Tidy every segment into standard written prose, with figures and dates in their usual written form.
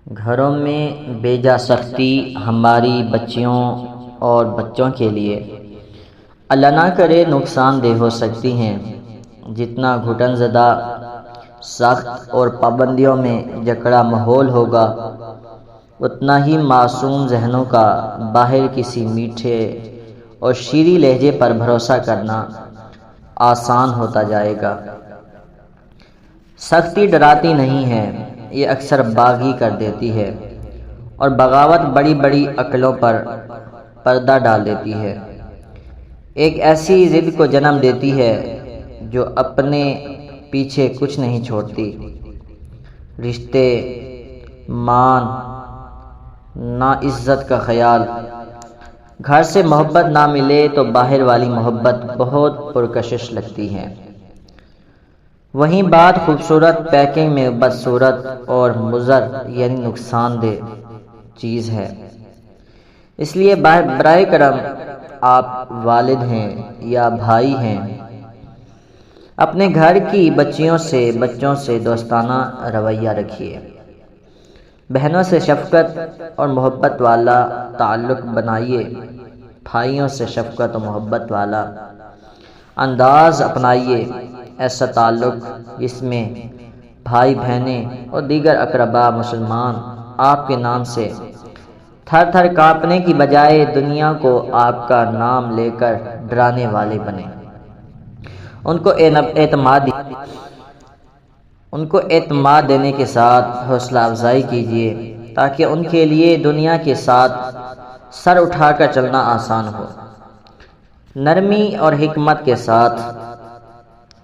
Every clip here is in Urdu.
گھروں میں بیجا سختی ہماری بچیوں اور بچوں کے لیے اللہ نہ کرے نقصان دہ ہو سکتی ہیں۔ جتنا گھٹن زدہ، سخت اور پابندیوں میں جکڑا ماحول ہوگا، اتنا ہی معصوم ذہنوں کا باہر کسی میٹھے اور شیریں لہجے پر بھروسہ کرنا آسان ہوتا جائے گا۔ سختی ڈراتی نہیں ہے، یہ اکثر باغی کر دیتی ہے، اور بغاوت بڑی بڑی عقلوں پر پردہ ڈال دیتی ہے۔ ایک ایسی ضد کو جنم دیتی ہے جو اپنے پیچھے کچھ نہیں چھوڑتی۔ رشتے، مان، نا عزت کا خیال۔ گھر سے محبت نہ ملے تو باہر والی محبت بہت پرکشش لگتی ہے۔ وہیں بات خوبصورت پیکنگ میں بدصورت اور مضر یعنی نقصان دہ چیز ہے۔ اس لیے برائے کرم آپ والد ہیں یا بھائی ہیں، اپنے گھر کی بچوں سے دوستانہ رویہ رکھیے۔ بہنوں سے شفقت اور محبت والا تعلق بنائیے۔ بھائیوں سے شفقت اور محبت والا انداز اپنائیے۔ ایسا تعلق جس میں بھائی بہنیں اور دیگر اقربا مسلمان آپ کے نام سے تھر تھر کانپنے کی بجائے دنیا کو آپ کا نام لے کر ڈرانے والے بنے۔ ان کو اعتماد دینے کے ساتھ حوصلہ افزائی کیجیے تاکہ ان کے لیے دنیا کے ساتھ سر اٹھا کر چلنا آسان ہو۔ نرمی اور حکمت کے ساتھ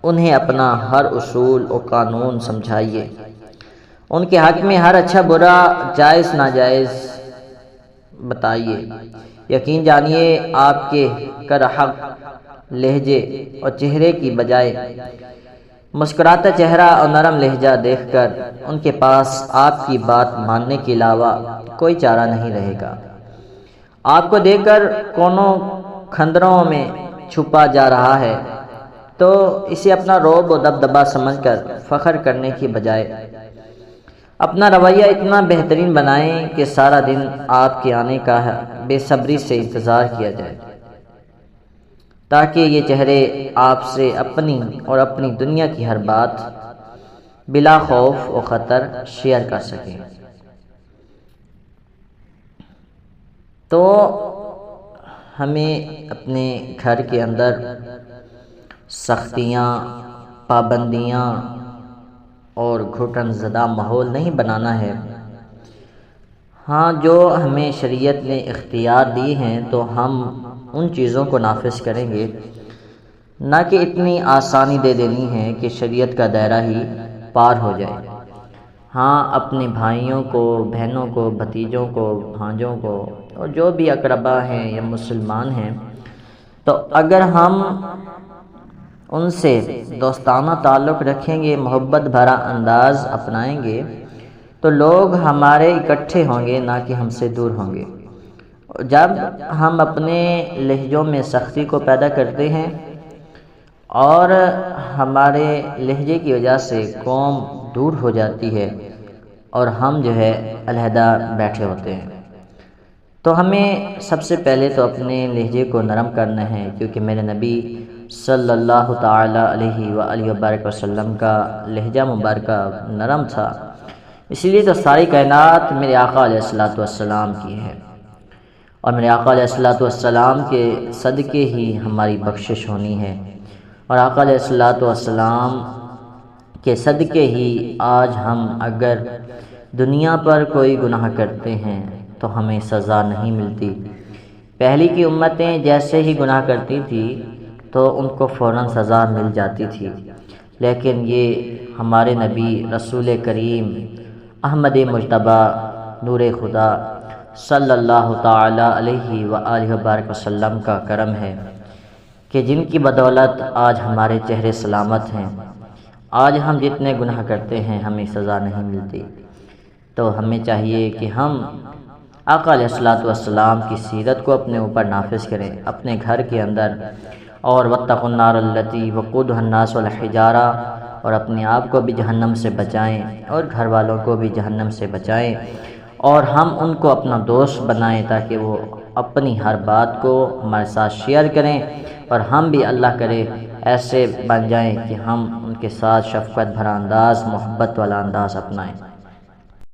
انہیں اپنا ہر اصول و قانون سمجھائیے۔ ان کے حق میں ہر اچھا برا، جائز ناجائز بتائیے۔ یقین جانیے آپ کے کرحق لہجے اور چہرے کی بجائے مسکراتا چہرہ اور نرم لہجہ دیکھ کر ان کے پاس آپ کی بات ماننے کے علاوہ کوئی چارہ نہیں رہے گا۔ آپ کو دیکھ کر کونوں کھندروں میں چھپا جا رہا ہے تو اسے اپنا رعب و دبدبا سمجھ کر فخر کرنے کی بجائے اپنا رویہ اتنا بہترین بنائیں کہ سارا دن آپ کے آنے کا بے صبری سے انتظار کیا جائے، تاکہ یہ چہرے آپ سے اپنی اور اپنی دنیا کی ہر بات بلا خوف و خطر شیئر کر سکیں۔ تو ہمیں اپنے گھر کے اندر سختیاں، پابندیاں اور گھٹن زدہ ماحول نہیں بنانا ہے۔ ہاں، جو ہمیں شریعت نے اختیار دی ہیں تو ہم ان چیزوں کو نافذ کریں گے، نہ کہ اتنی آسانی دے دینی ہے کہ شریعت کا دائرہ ہی پار ہو جائے۔ ہاں، اپنے بھائیوں کو، بہنوں کو، بھتیجوں کو، بھانجوں کو اور جو بھی اقربا ہیں یا مسلمان ہیں، تو اگر ہم ان سے دوستانہ تعلق رکھیں گے، محبت بھرا انداز اپنائیں گے، تو لوگ ہمارے اکٹھے ہوں گے، نہ کہ ہم سے دور ہوں گے۔ جب ہم اپنے لہجوں میں سختی کو پیدا کرتے ہیں اور ہمارے لہجے کی وجہ سے قوم دور ہو جاتی ہے اور ہم علیحدہ بیٹھے ہوتے ہیں، تو ہمیں سب سے پہلے تو اپنے لہجے کو نرم کرنا ہے، کیونکہ میرے نبی صلی اللہ تعالی علیہ وآلہ وبارک وسلم کا لہجہ مبارکہ نرم تھا۔ اسی لیے تو ساری کائنات میرے آقا علیہ الصلوۃ والسلام کی ہے، اور میرے آقا علیہ الصلوۃ والسلام کے صدقے ہی ہماری بخشش ہونی ہے، اور آقا علیہ الصلوۃ والسلام کے صدقے ہی آج ہم اگر دنیا پر کوئی گناہ کرتے ہیں تو ہمیں سزا نہیں ملتی۔ پہلی کی امتیں جیسے ہی گناہ کرتی تھی تو ان کو فوراً سزا مل جاتی تھی، لیکن یہ ہمارے نبی رسول کریم احمد مجتبی نور خدا صلی اللہ تعالی علیہ وآلہ وبارک وسلم کا کرم ہے کہ جن کی بدولت آج ہمارے چہرے سلامت ہیں۔ آج ہم جتنے گناہ کرتے ہیں ہمیں سزا نہیں ملتی، تو ہمیں چاہیے کہ ہم آقا علیہ الصلوۃ والسلام کی سیرت کو اپنے اوپر نافذ کریں، اپنے گھر کے اندر، اور واتقوا النار التی وقودها الناس والحجارہ، اور اپنے آپ کو بھی جہنم سے بچائیں اور گھر والوں کو بھی جہنم سے بچائیں، اور ہم ان کو اپنا دوست بنائیں تاکہ وہ اپنی ہر بات کو ہمارے ساتھ شیئر کریں، اور ہم بھی اللہ کرے ایسے بن جائیں کہ ہم ان کے ساتھ شفقت بھرا انداز، محبت والا انداز اپنائیں۔